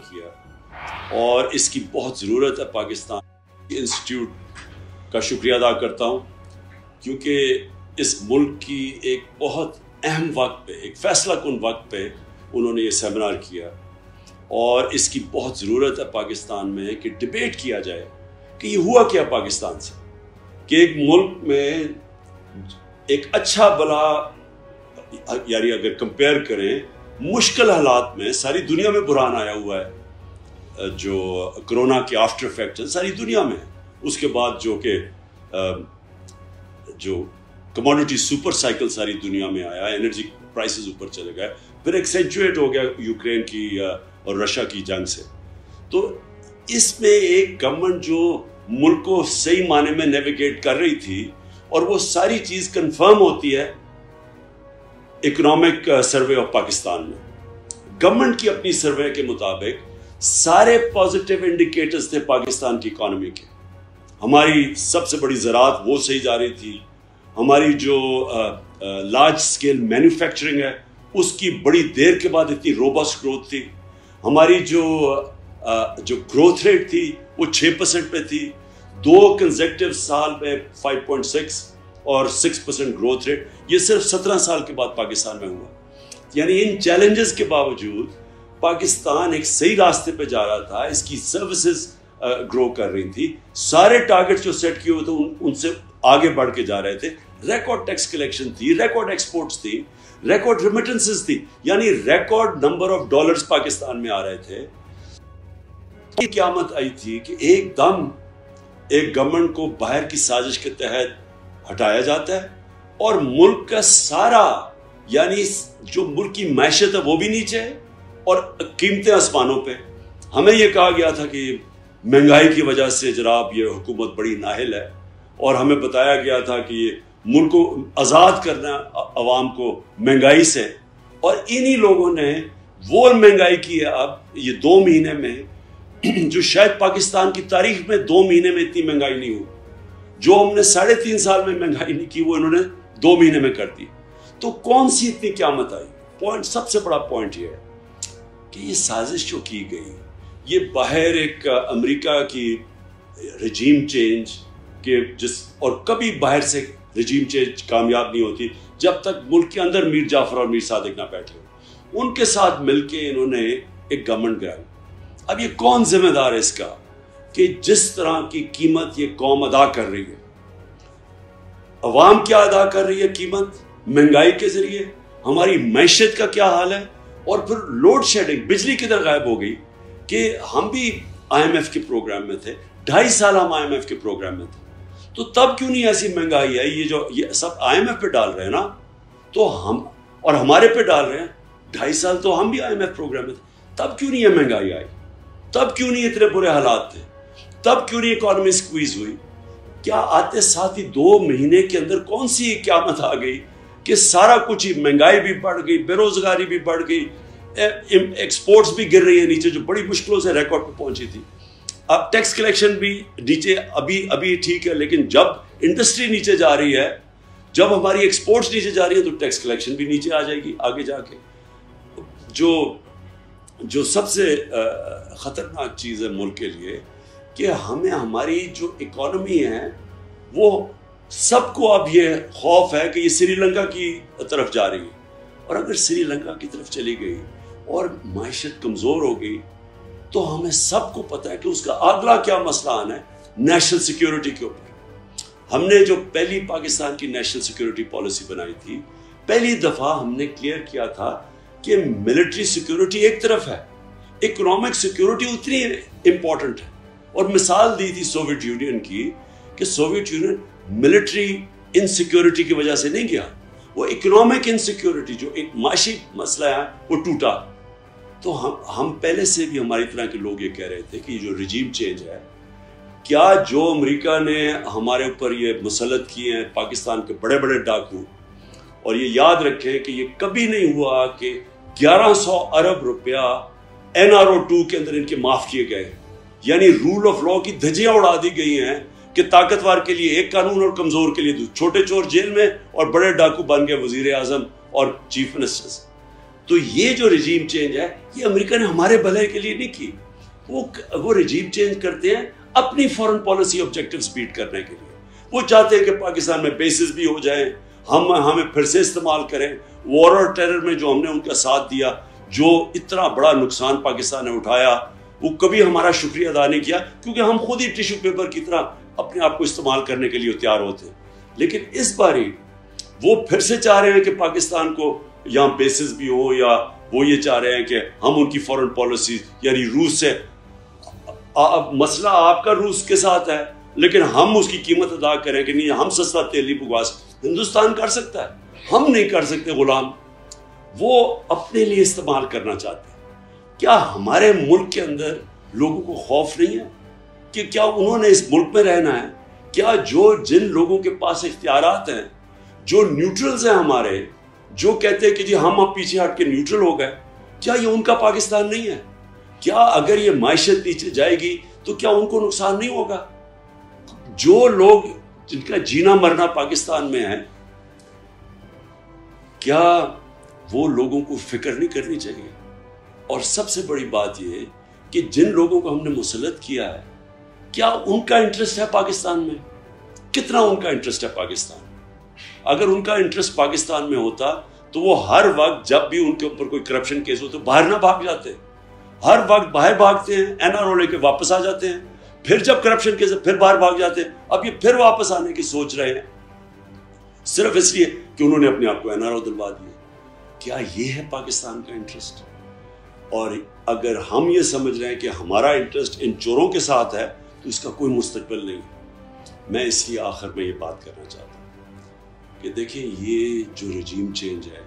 کیا اور اس کی بہت ضرورت ہے. پاکستان انسٹیٹیوٹ کا شکریہ ادا کرتا ہوں کیونکہ اس ملک کی ایک بہت اہم وقت پہ، ایک فیصلہ کن وقت پہ انہوں نے یہ سیمینار کیا اور اس کی بہت ضرورت ہے پاکستان میں کہ ڈیبیٹ کیا جائے کہ یہ ہوا کیا پاکستان سے، کہ ایک ملک میں ایک اچھا بلا، یعنی اگر کمپیئر کریں مشکل حالات میں ساری دنیا میں بحران آیا ہوا ہے، جو کرونا کے آفٹر افیکٹ ساری دنیا میں، اس کے بعد جو کموڈٹی سپر سائیکل ساری دنیا میں آیا، انرجی پرائسز اوپر چلے گئے، پھر ایکسینچویٹ ہو گیا یوکرین کی اور رشیا کی جنگ سے. تو اس میں ایک گورنمنٹ جو ملک کو صحیح معنی میں نیویگیٹ کر رہی تھی، اور وہ ساری چیز کنفرم ہوتی ہے اکنامک سروے آف پاکستان میں. گورنمنٹ کی اپنی سروے کے مطابق سارے پازیٹیو انڈیکیٹرز تھے پاکستان کی اکانومی کے. ہماری سب سے بڑی زراعت وہ صحیح جا رہی تھی، ہماری جو لارج اسکیل مینوفیکچرنگ ہے اس کی بڑی دیر کے بعد اتنی روبسٹ گروتھ تھی، ہماری جو گروتھ ریٹ تھی وہ 6% پہ تھی، 2 کنزیکٹیو سال میں 5.6 اور 6% گروتھ ریٹ. یہ صرف 17 سال کے بعد پاکستان میں ہوا. یعنی ان چیلنجز کے باوجود پاکستان ایک صحیح راستے پہ جا رہا تھا، اس کی سروسز گرو کر رہی تھی، سارے ٹارگٹ جو سیٹ کیے ہوئے تھے ان سے آگے بڑھ کے جا رہے تھے. ریکارڈ ٹیکس کلیکشن تھی، ریکارڈ ایکسپورٹس تھی، ریکارڈ ریمیٹنسز تھی، یعنی record number of dollars Pakistan میں آ رہے تھے. یہ قیامت آئی تھی کہ ایک دم ایک گورنمنٹ کو باہر کی سازش کے تحت ہٹایا جاتا ہے اور ملک کا سارا، یعنی جو ملک کی معیشت ہے وہ بھی نیچے ہے اور قیمتیں آسمانوں پہ. ہمیں یہ کہا گیا تھا کہ مہنگائی کی وجہ سے جناب یہ حکومت بڑی نااہل ہے، اور ہمیں بتایا گیا تھا کہ یہ ملک کو آزاد کرنا عوام کو مہنگائی سے، اور انہی لوگوں نے وہ مہنگائی کی ہے. اب یہ 2 مہینے میں جو شاید پاکستان کی تاریخ میں 2 مہینے میں اتنی مہنگائی نہیں ہوئی، جو ہم نے 3.5 سال میں مہنگائی نہیں کی وہ انہوں نے 2 مہینے میں کر دی. تو کون سی اتنی قیامت آئی؟ پوائنٹ، سب سے بڑا پوائنٹ یہ ہے کہ یہ سازش جو کی گئی، یہ باہر ایک امریکہ کی رجیم چینج کے اور کبھی باہر سے رجیم چینج کامیاب نہیں ہوتی جب تک ملک کے اندر میر جعفر اور میر صادق نہ بیٹھے. ان کے ساتھ مل کے انہوں نے ایک گورنمنٹ گرائی. اب یہ کون ذمہ دار ہے اس کا کہ جس طرح کی قیمت یہ قوم ادا کر رہی ہے، عوام کیا ادا کر رہی ہے قیمت مہنگائی کے ذریعے، ہماری معیشت کا کیا حال ہے، اور پھر لوڈ شیڈنگ، بجلی کدھر غائب ہو گئی کہ ہم بھی IMF کے پروگرام میں تھے، 2.5 سال ہم IMF کے پروگرام میں تھے. تو تب کیوں نہیں ایسی مہنگائی ہے؟ یہ سب IMF پہ ڈال رہے ہیں نا، تو ہم اور ہمارے پہ ڈال رہے ہیں. 2.5 سال تو ہم بھی IMF پروگرام میں تھے، تب کیوں نہیں یہ مہنگائی آئی؟ تب کیوں نہیں اتنے برے حالات تھے؟ تب کیوں نہیں اکانومی سکویز ہوئی؟ کیا آتے ساتھ ہی 2 مہینے کے اندر کون سی قیامت آ گئی کہ سارا کچھ ہی، مہنگائی بھی بڑھ گئی، بے روزگاری بھی بڑھ گئی، ایکسپورٹس بھی گر رہی ہیں نیچے، جو بڑی مشکلوں سے ریکارڈ پہ پہنچی تھی. اب ٹیکس کلیکشن بھی نیچے ابھی ٹھیک ہے، لیکن جب انڈسٹری نیچے جا رہی ہے، جب ہماری ایکسپورٹس نیچے جا رہی ہے تو ٹیکس کلیکشن بھی نیچے آ جائے گی آگے جا کے. جو سب سے خطرناک چیز ہے ملک کے لیے کہ ہماری جو اکانومی ہے وہ سب کو اب یہ خوف ہے کہ یہ سری لنکا کی طرف جا رہی ہے، اور اگر سری لنکا کی طرف چلی گئی اور معیشت کمزور ہو گئی تو ہمیں سب کو پتہ ہے کہ اس کا اگلا کیا مسئلہ آنا ہے نیشنل سیکیورٹی کے اوپر. ہم نے جو پہلی پاکستان کی نیشنل سیکیورٹی پالیسی بنائی تھی، پہلی دفعہ ہم نے کلیئر کیا تھا کہ ملٹری سیکیورٹی ایک طرف ہے، اکنامک سیکیورٹی اتنی امپورٹنٹ ہے. اور مثال دی تھی سوویت یونین کی کہ سوویت یونین ملٹری انسیکیورٹی کی وجہ سے نہیں گیا، وہ اکنامک انسیکیورٹی جو ایک معاشی مسئلہ ہے وہ ٹوٹا. تو ہم پہلے سے بھی ہماری طرح کے لوگ یہ کہہ رہے تھے کہ یہ جو رجیم چینج ہے، کیا جو امریکہ نے ہمارے اوپر یہ مسلط کیے ہیں پاکستان کے بڑے بڑے ڈاکو، اور یہ یاد رکھیں کہ یہ کبھی نہیں ہوا کہ 1100 ارب روپیہ NRO2 کے اندر ان کے معاف کیے گئے، یعنی رول آف لا کی دھجیاں اڑا دی گئی ہیں کہ طاقتور کے لیے ایک قانون اور کمزور کے لیے چھوٹے چور جیل میں اور بڑے ڈاکو بن گئے وزیر اعظم اور چیف منسٹرز. تو یہ جو رجیم چینج ہے یہ امریکہ نے ہمارے بھلے کے لیے نہیں کی. وہ رجیم چینج کرتے ہیں اپنی فورن پالیسی آبجیکٹیوز بیٹ کرنے کے لیے. وہ چاہتے ہیں کہ پاکستان میں بیسز بھی ہو جائیں, ہمیں پھر سے استعمال کریں. وار اور ٹیرر میں جو ہم نے ان کا ساتھ دیا, جو اتنا بڑا نقصان پاکستان نے اٹھایا, وہ کبھی ہمارا شکریہ ادا نہیں کیا, کیونکہ ہم خود ہی ٹیشو پیپر کی طرح اپنے آپ کو استعمال کرنے کے لیے تیار ہوتے ہیں. لیکن اس باری وہ پھر سے چاہ رہے ہیں کہ پاکستان کو یہاں بیسز بھی ہو, یا وہ یہ چاہ رہے ہیں کہ ہم ان کی فورن پالیسی یعنی روس سے, مسئلہ آپ کا روس کے ساتھ ہے لیکن ہم اس کی قیمت ادا کریں کہ نہیں, ہم سستا تیل نہیں بگوا سکتے. ہندوستان کر سکتا ہے, ہم نہیں کر سکتے. غلام وہ اپنے لیے استعمال کرنا چاہتے ہیں. کیا ہمارے ملک کے اندر لوگوں کو خوف نہیں ہے کہ کیا انہوں نے اس ملک میں رہنا ہے؟ کیا جن لوگوں کے پاس اختیارات ہیں, جو نیوٹرلز ہیں ہمارے, جو کہتے ہیں کہ جی ہم اب پیچھے ہٹ کے نیوٹرل ہو گئے, کیا یہ ان کا پاکستان نہیں ہے؟ کیا اگر یہ معیشت نیچے جائے گی تو کیا ان کو نقصان نہیں ہوگا؟ جو لوگ جن کا جینا مرنا پاکستان میں ہے, کیا وہ لوگوں کو فکر نہیں کرنی چاہیے؟ اور سب سے بڑی بات یہ کہ جن لوگوں کو ہم نے مسلط کیا ہے, کیا ان کا انٹرسٹ ہے پاکستان میں؟ کتنا ان کا انٹرسٹ ہے پاکستان؟ اگر ان کا انٹرسٹ پاکستان میں ہوتا تو وہ ہر وقت جب بھی ان کے اوپر کوئی کرپشن کیس ہو تو باہر نہ بھاگ جاتے. ہر وقت باہر بھاگتے ہیں, NRO لے کے واپس آ جاتے ہیں, پھر جب کرپشن کیس پھر باہر بھاگ جاتے ہیں. اب یہ پھر واپس آنے کی سوچ رہے ہیں صرف اس لیے کہ انہوں نے اپنے آپ کو NRO دلوا دیے. کیا یہ ہے پاکستان کا انٹرسٹ؟ اور اگر ہم یہ سمجھ رہے ہیں کہ ہمارا انٹرسٹ ان چوروں کے ساتھ ہے تو اس کا کوئی مستقبل نہیں. میں اس لیے آخر میں یہ بات کرنا چاہتا ہوں کہ دیکھیں, یہ جو رجیم چینج ہے,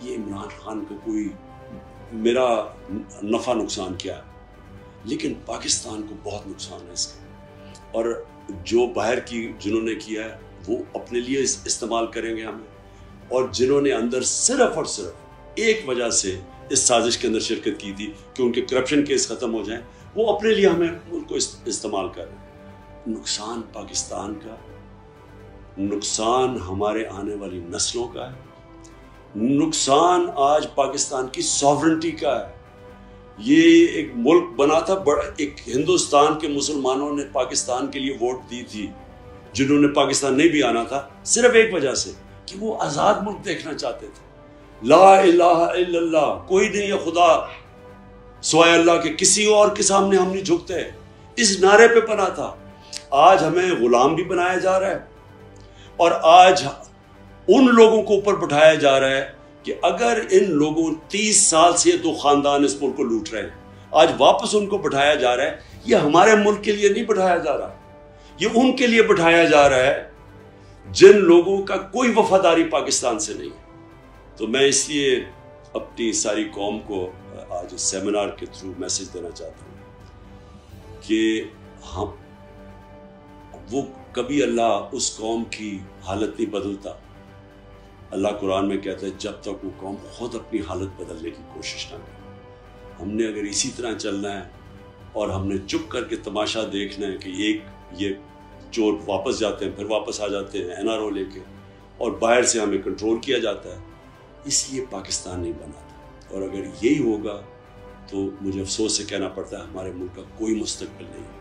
یہ عمران خان کو کوئی میرا نفع نقصان کیا ہے, لیکن پاکستان کو بہت نقصان ہے اس کا. اور جو باہر کی جنہوں نے کیا ہے وہ اپنے لیے استعمال کریں گے ہمیں, اور جنہوں نے اندر صرف اور صرف ایک وجہ سے اس سازش کے اندر شرکت کی تھی کہ ان کے کرپشن کیس ختم ہو جائیں, وہ اپنے لیے ہمیں ان کو استعمال کر رہے ہیں. نقصان پاکستان کا, نقصان ہمارے آنے والی نسلوں کا ہے, نقصان آج پاکستان کی سوورنٹی کا ہے. یہ ایک ملک بنا تھا بڑا, ایک ہندوستان کے مسلمانوں نے پاکستان کے لیے ووٹ دی تھی, جنہوں نے پاکستان نہیں بھی آنا تھا صرف ایک وجہ سے کہ وہ آزاد ملک دیکھنا چاہتے تھے. لا الہ الا اللہ, کوئی نہیں ہے خدا سوائے اللہ کے, کسی اور کے سامنے ہم نہیں جھکتے, اس نعرے پہ بنا تھا. آج ہمیں غلام بھی بنایا جا رہا ہے, اور آج ان لوگوں کو اوپر بٹھایا جا رہا ہے کہ اگر ان لوگوں 30 سال سے تو خاندان اس ملک کو لوٹ رہے ہیں, آج واپس ان کو بٹھایا جا رہا ہے. یہ ہمارے ملک کے لیے نہیں بٹھایا جا رہا, یہ ان کے لیے بٹھایا جا رہا ہے جن لوگوں کا کوئی وفاداری پاکستان سے نہیں ہے. تو میں اس لیے اپنی ساری قوم کو آج اس سیمینار کے تھرو میسج دینا چاہتا ہوں کہ ہم وہ کبھی اللہ اس قوم کی حالت نہیں بدلتا. اللہ قرآن میں کہتا ہے جب تک وہ قوم خود اپنی حالت بدلنے کی کوشش نہ کرے. ہم نے اگر اسی طرح چلنا ہے اور ہم نے چپ کر کے تماشا دیکھنا ہے کہ یہ چور واپس جاتے ہیں, پھر واپس آ جاتے ہیں NRO لے کے, اور باہر سے ہمیں کنٹرول کیا جاتا ہے, اس لیے پاکستان نہیں بنا تھا. اور اگر یہی ہوگا تو مجھے افسوس سے کہنا پڑتا ہے ہمارے ملک کا کوئی مستقبل نہیں ہے.